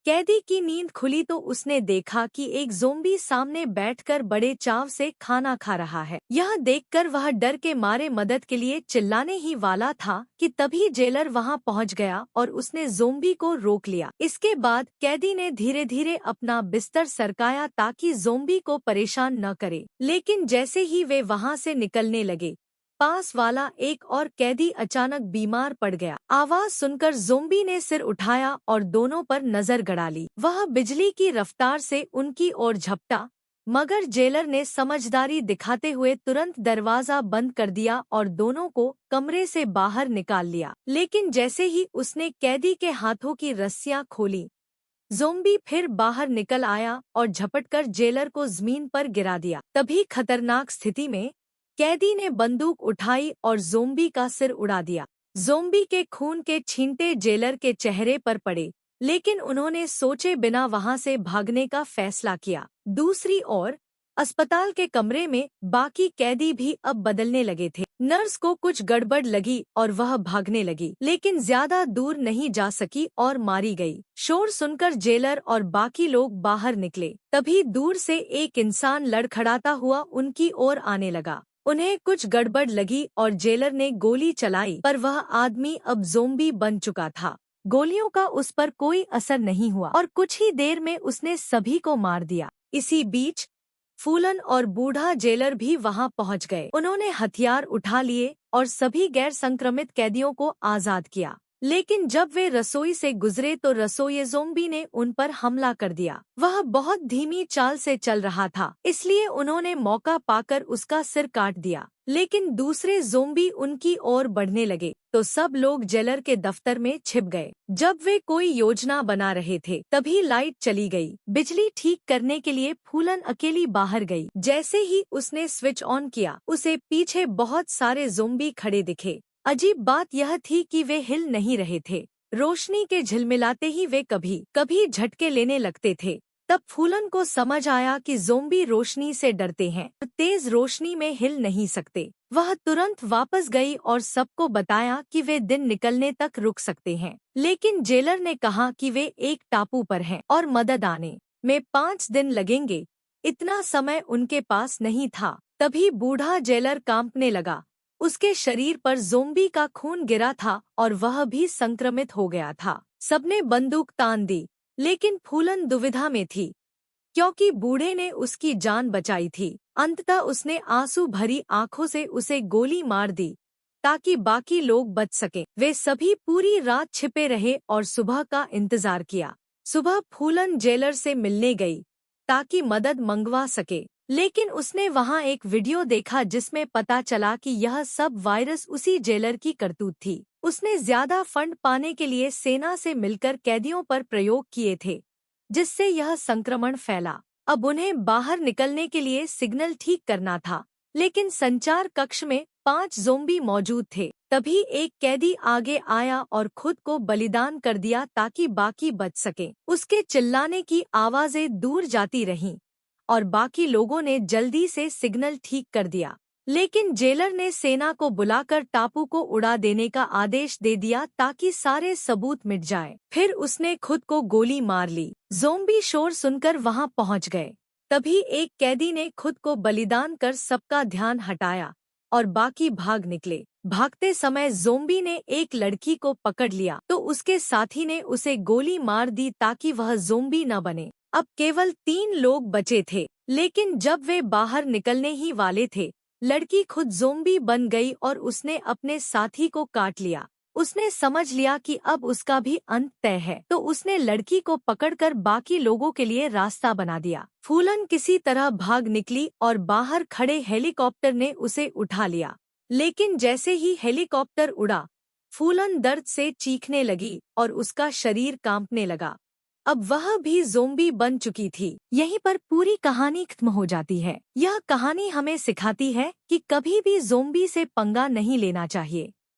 कैदी की नींद खुली तो उसने देखा कि एक ज़ोंबी सामने बैठकर बड़े चाव से खाना खा रहा है। यह देखकर वह डर के मारे मदद के लिए चिल्लाने ही वाला था कि तभी जेलर वहां पहुंच गया और उसने ज़ोंबी को रोक लिया। इसके बाद कैदी ने धीरे धीरे अपना बिस्तर सरकाया ताकि ज़ोंबी को परेशान न करे। लेकिन जैसे ही वे वहां से निकलने लगे, पास वाला एक और कैदी अचानक बीमार पड़ गया। आवाज सुनकर ज़ोंबी ने सिर उठाया और दोनों पर नजर गड़ा ली। वह बिजली की रफ्तार से उनकी ओर झपटा, मगर जेलर ने समझदारी दिखाते हुए तुरंत दरवाजा बंद कर दिया और दोनों को कमरे से बाहर निकाल लिया। लेकिन जैसे ही उसने कैदी के हाथों की रस्सियां खोली, ज़ोंबी फिर बाहर निकल आया और झपटकर जेलर को जमीन पर गिरा दिया। तभी खतरनाक स्थिति में कैदी ने बंदूक उठाई और ज़ोंबी का सिर उड़ा दिया। ज़ोंबी के खून के छींटे जेलर के चेहरे पर पड़े, लेकिन उन्होंने सोचे बिना वहां से भागने का फैसला किया। दूसरी ओर अस्पताल के कमरे में बाकी कैदी भी अब बदलने लगे थे। नर्स को कुछ गड़बड़ लगी और वह भागने लगी, लेकिन ज्यादा दूर नहीं जा सकी और मारी गई। शोर सुनकर जेलर और बाकी लोग बाहर निकले। तभी दूर से एक इंसान लड़खड़ाता हुआ उनकी ओर आने लगा। उन्हें कुछ गड़बड़ लगी और जेलर ने गोली चलाई, पर वह आदमी अब ज़ोंबी बन चुका था। गोलियों का उस पर कोई असर नहीं हुआ और कुछ ही देर में उसने सभी को मार दिया। इसी बीच फूलन और बूढ़ा जेलर भी वहां पहुंच गए। उन्होंने हथियार उठा लिए और सभी गैर संक्रमित कैदियों को आजाद किया। लेकिन जब वे रसोई से गुजरे तो रसोई ज़ोंबी ने उन पर हमला कर दिया। वह बहुत धीमी चाल से चल रहा था, इसलिए उन्होंने मौका पाकर उसका सिर काट दिया। लेकिन दूसरे ज़ोंबी उनकी ओर बढ़ने लगे तो सब लोग जेलर के दफ्तर में छिप गए। जब वे कोई योजना बना रहे थे, तभी लाइट चली गई। बिजली ठीक करने के लिए फूलन अकेली बाहर गई। जैसे ही उसने स्विच ऑन किया, उसे पीछे बहुत सारे ज़ोंबी खड़े दिखे। अजीब बात यह थी कि वे हिल नहीं रहे थे। रोशनी के झिलमिलाते ही वे कभी कभी झटके लेने लगते थे। तब फूलन को समझ आया कि ज़ोंबी रोशनी से डरते हैं, तेज रोशनी में हिल नहीं सकते। वह तुरंत वापस गई और सबको बताया कि वे दिन निकलने तक रुक सकते हैं। लेकिन जेलर ने कहा कि वे एक टापू पर हैं और मदद आने में 5 दिन लगेंगे। इतना समय उनके पास नहीं था। तभी बूढ़ा जेलर कांपने लगा। उसके शरीर पर ज़ोंबी का खून गिरा था और वह भी संक्रमित हो गया था। सबने बंदूक तान दी, लेकिन फूलन दुविधा में थी, क्योंकि बूढ़े ने उसकी जान बचाई थी। अंततः उसने आंसू भरी आंखों से उसे गोली मार दी ताकि बाकी लोग बच सकें। वे सभी पूरी रात छिपे रहे और सुबह का इंतजार किया। सुबह फूलन जेलर से मिलने गई ताकि मदद मंगवा सके, लेकिन उसने वहां एक वीडियो देखा जिसमें पता चला कि यह सब वायरस उसी जेलर की करतूत थी। उसने ज्यादा फंड पाने के लिए सेना से मिलकर कैदियों पर प्रयोग किए थे, जिससे यह संक्रमण फैला। अब उन्हें बाहर निकलने के लिए सिग्नल ठीक करना था, लेकिन संचार कक्ष में 5 ज़ोंबी मौजूद थे। तभी एक कैदी आगे आया और खुद को बलिदान कर दिया ताकि बाकी बच सके। उसके चिल्लाने की आवाजें दूर जाती रहीं और बाकी लोगों ने जल्दी से सिग्नल ठीक कर दिया। लेकिन जेलर ने सेना को बुलाकर टापू को उड़ा देने का आदेश दे दिया ताकि सारे सबूत मिट जाए। फिर उसने खुद को गोली मार ली। ज़ोंबी शोर सुनकर वहां पहुंच गए। तभी एक कैदी ने खुद को बलिदान कर सबका ध्यान हटाया और बाकी भाग निकले। भागते समय ज़ोंबी ने एक लड़की को पकड़ लिया तो उसके साथी ने उसे गोली मार दी ताकि वह ज़ोंबी न बने। अब केवल 3 लोग बचे थे, लेकिन जब वे बाहर निकलने ही वाले थे, लड़की खुद ज़ोंबी बन गई और उसने अपने साथी को काट लिया। उसने समझ लिया कि अब उसका भी अंत तय है, तो उसने लड़की को पकड़कर बाकी लोगों के लिए रास्ता बना दिया। फूलन किसी तरह भाग निकली और बाहर खड़े हेलीकॉप्टर ने उसे उठा लिया। लेकिन जैसे ही हेलीकॉप्टर उड़ा, फूलन दर्द से चीखने लगी और उसका शरीर कांपने लगा। अब वह भी ज़ोंबी बन चुकी थी। यहीं पर पूरी कहानी खत्म हो जाती है। यह कहानी हमें सिखाती है कि कभी भी ज़ोंबी से पंगा नहीं लेना चाहिए।